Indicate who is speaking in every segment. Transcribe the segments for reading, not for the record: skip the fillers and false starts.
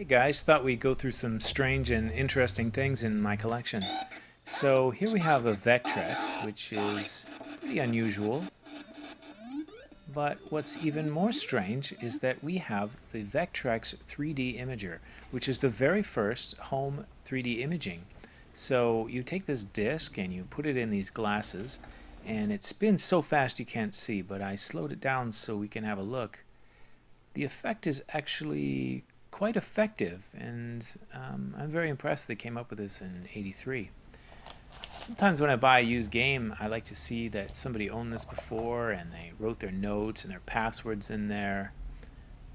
Speaker 1: Hey guys, thought we'd go through some strange and interesting things in my collection. So here we have a Vectrex, which is pretty unusual. But what's even more strange is that we have the Vectrex 3D Imager, which is the very first home 3D imaging. So you take this disc and you put it in these glasses, and it spins so fast you can't see, but I slowed it down so we can have a look. The effect is actually quite effective, and I'm very impressed they came up with this in '83. Sometimes when I buy a used game, I like to see that somebody owned this before and they wrote their notes and their passwords in there.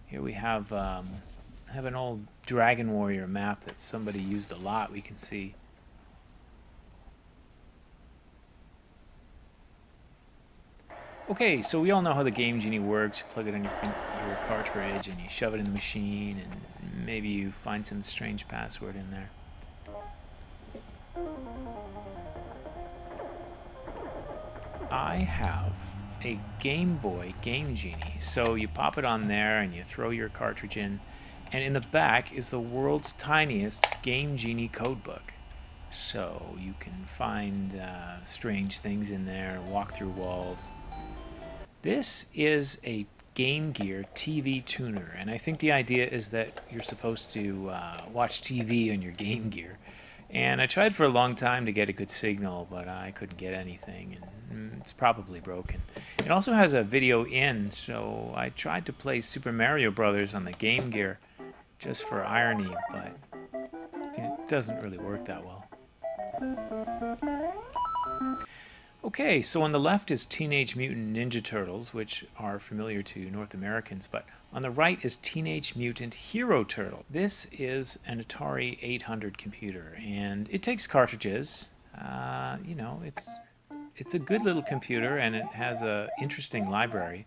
Speaker 1: Here we have an old Dragon Warrior map that somebody used a lot, we can see. Okay, so we all know how the game Genie works. You plug it in your cartridge and you shove it in the machine, and maybe you find some strange password in there. I have a Game Boy Game Genie. So you pop it on there and you throw your cartridge in, and in the back is the world's tiniest Game Genie codebook. So you can find strange things in there, walk through walls. This is a Game Gear TV tuner, and I think the idea is that you're supposed to watch TV on your Game Gear. And I tried for a long time to get a good signal, but I couldn't get anything, and it's probably broken. It also has a video in, so I tried to play Super Mario Brothers on the Game Gear just for irony, but it doesn't really work that well. Okay, so on the left is Teenage Mutant Ninja Turtles, which are familiar to North Americans, but on the right is Teenage Mutant Hero Turtle. This is an Atari 800 computer, and it takes cartridges. You know, it's a good little computer, and it has an interesting library.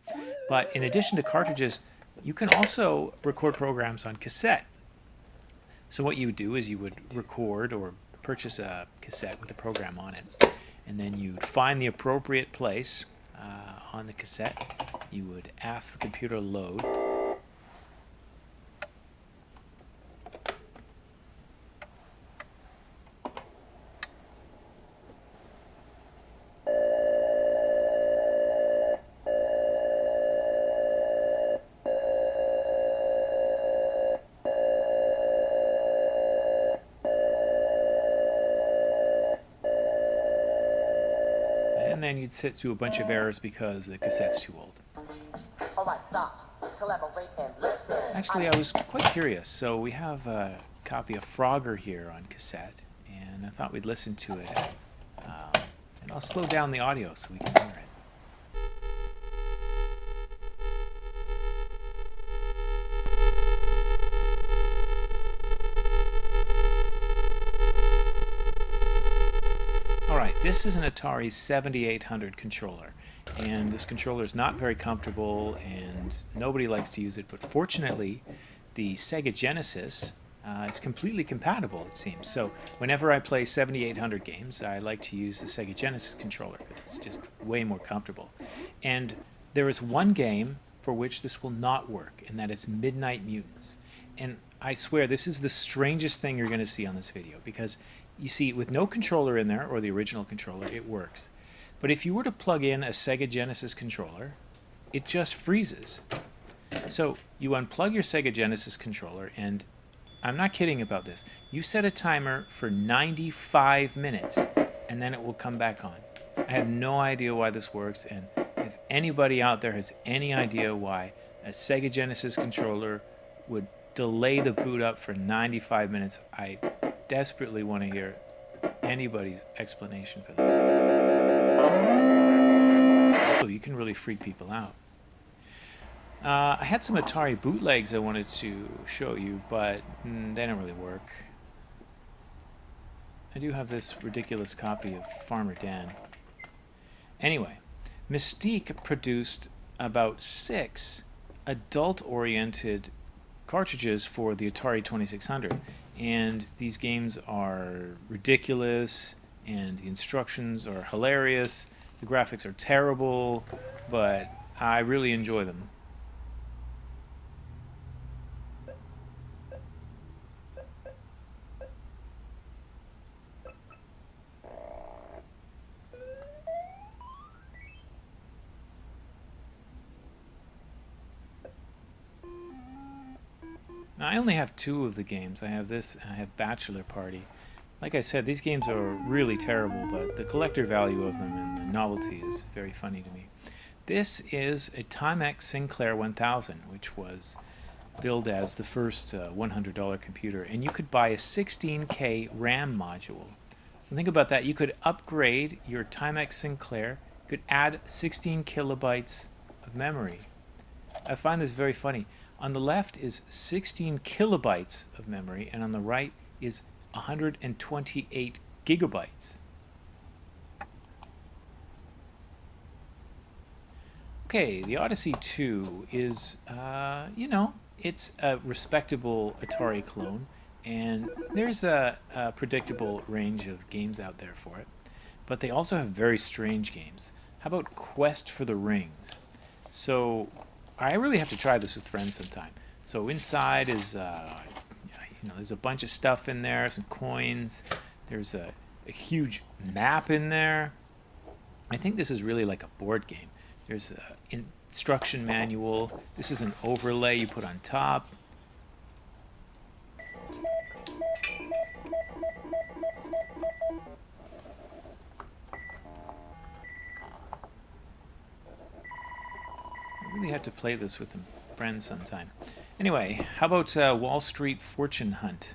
Speaker 1: But in addition to cartridges, you can also record programs on cassette. So what you would do is you would record or purchase a cassette with a program on it. And then you'd find the appropriate place on the cassette. You would ask the computer to load. And then you'd sit through a bunch of errors because the cassette's too old. Actually, I was quite curious. So we have a copy of Frogger here on cassette, and I thought we'd listen to it. And I'll slow down the audio so we can hear it. This is an Atari 7800 controller, and this controller is not very comfortable and nobody likes to use it, but fortunately the Sega Genesis is completely compatible, it seems. So whenever I play 7800 games, I like to use the Sega Genesis controller because it's just way more comfortable. And there is one game for which this will not work, and that is Midnight Mutants. And I swear this is the strangest thing you're going to see on this video, because you see, with no controller in there, or the original controller, it works. But if you were to plug in a Sega Genesis controller, it just freezes. So you unplug your Sega Genesis controller, and I'm not kidding about this. You set a timer for 95 minutes, and then it will come back on. I have no idea why this works, and if anybody out there has any idea why a Sega Genesis controller would delay the boot up for 95 minutes, I desperately want to hear anybody's explanation for this. Also, you can really freak people out. I had some Atari bootlegs I wanted to show you, but they don't really work. I do have this ridiculous copy of Farmer Dan. Anyway, Mystique produced about 6 adult-oriented cartridges for the Atari 2600, and these games are ridiculous and the instructions are hilarious. The graphics are terrible, but I really enjoy them. Now, I only have 2 of the games. I have this, I have Bachelor Party. Like I said, these games are really terrible, but the collector value of them and the novelty is very funny to me. This is a Timex Sinclair 1000, which was billed as the first $100 computer, and you could buy a 16K RAM module. And think about that. You could upgrade your Timex Sinclair, you could add 16 kilobytes of memory. I find this very funny. On the left is 16 kilobytes of memory, and on the right is 128 gigabytes. Okay, the Odyssey II is, you know, it's a respectable Atari clone, and there's a predictable range of games out there for it. But they also have very strange games. How about Quest for the Rings? So I really have to try this with friends sometime. So inside is, there's a bunch of stuff in there, some coins. There's a huge map in there. I think this is really like a board game. There's an instruction manual. This is an overlay you put on top. I really have to play this with friends sometime. Anyway, how about Wall Street Fortune Hunt?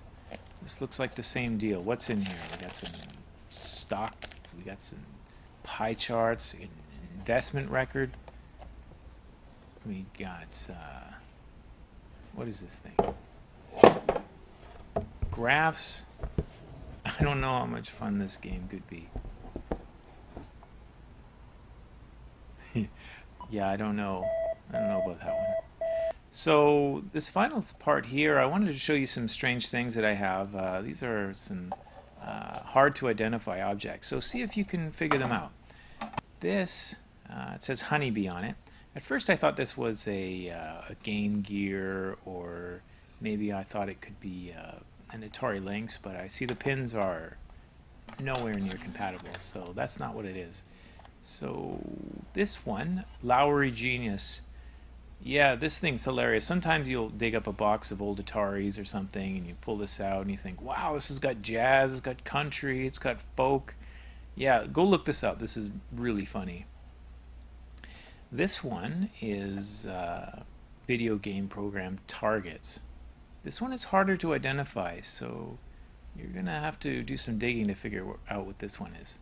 Speaker 1: This looks like the same deal. What's in here? We got some stock. We got some pie charts. Investment record. We got what is this thing? Graphs. I don't know how much fun this game could be. Yeah, I don't know about that one. So this final part here, I wanted to show you some strange things that I have. These are some hard to identify objects, so see if you can figure them out. This it says honeybee on it. At first I thought this was a Game Gear, or maybe I thought it could be an Atari Lynx, but I see the pins are nowhere near compatible, so that's not what it is. So this one, Lowry Genius, yeah, this thing's hilarious. Sometimes you'll dig up a box of old Ataris or something and you pull this out and you think, wow, this has got jazz, it's got country, it's got folk. Yeah, go look this up. This is really funny. This one is video game program Targets. This one is harder to identify, so you're going to have to do some digging to figure out what this one is.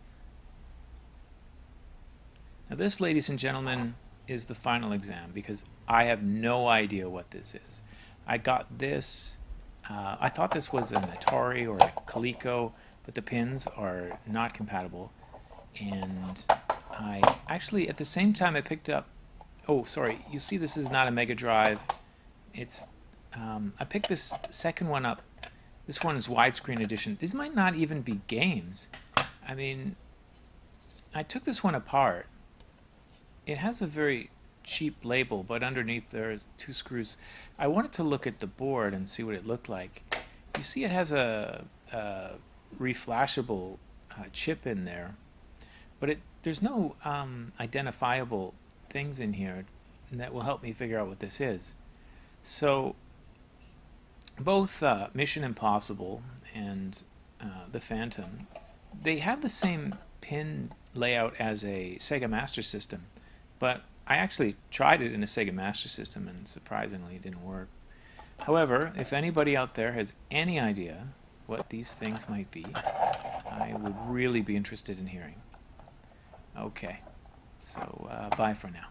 Speaker 1: Now this, ladies and gentlemen, is the final exam, because I have no idea what this is. I got this, I thought this was an Atari or a Coleco, but the pins are not compatible. And I actually, at the same time, I picked up, oh sorry, you see this is not a Mega Drive. It's, I picked this second one up. This one is widescreen edition. These might not even be games. I mean, I took this one apart. It has a very cheap label, but underneath there's 2 screws. I wanted to look at the board and see what it looked like. You see it has a reflashable chip in there, but there's no identifiable things in here that will help me figure out what this is. So both Mission Impossible and the Phantom, they have the same pin layout as a Sega Master System, but I actually tried it in a Sega Master System and surprisingly it didn't work. However, if anybody out there has any idea what these things might be, I would really be interested in hearing. Okay, so bye for now.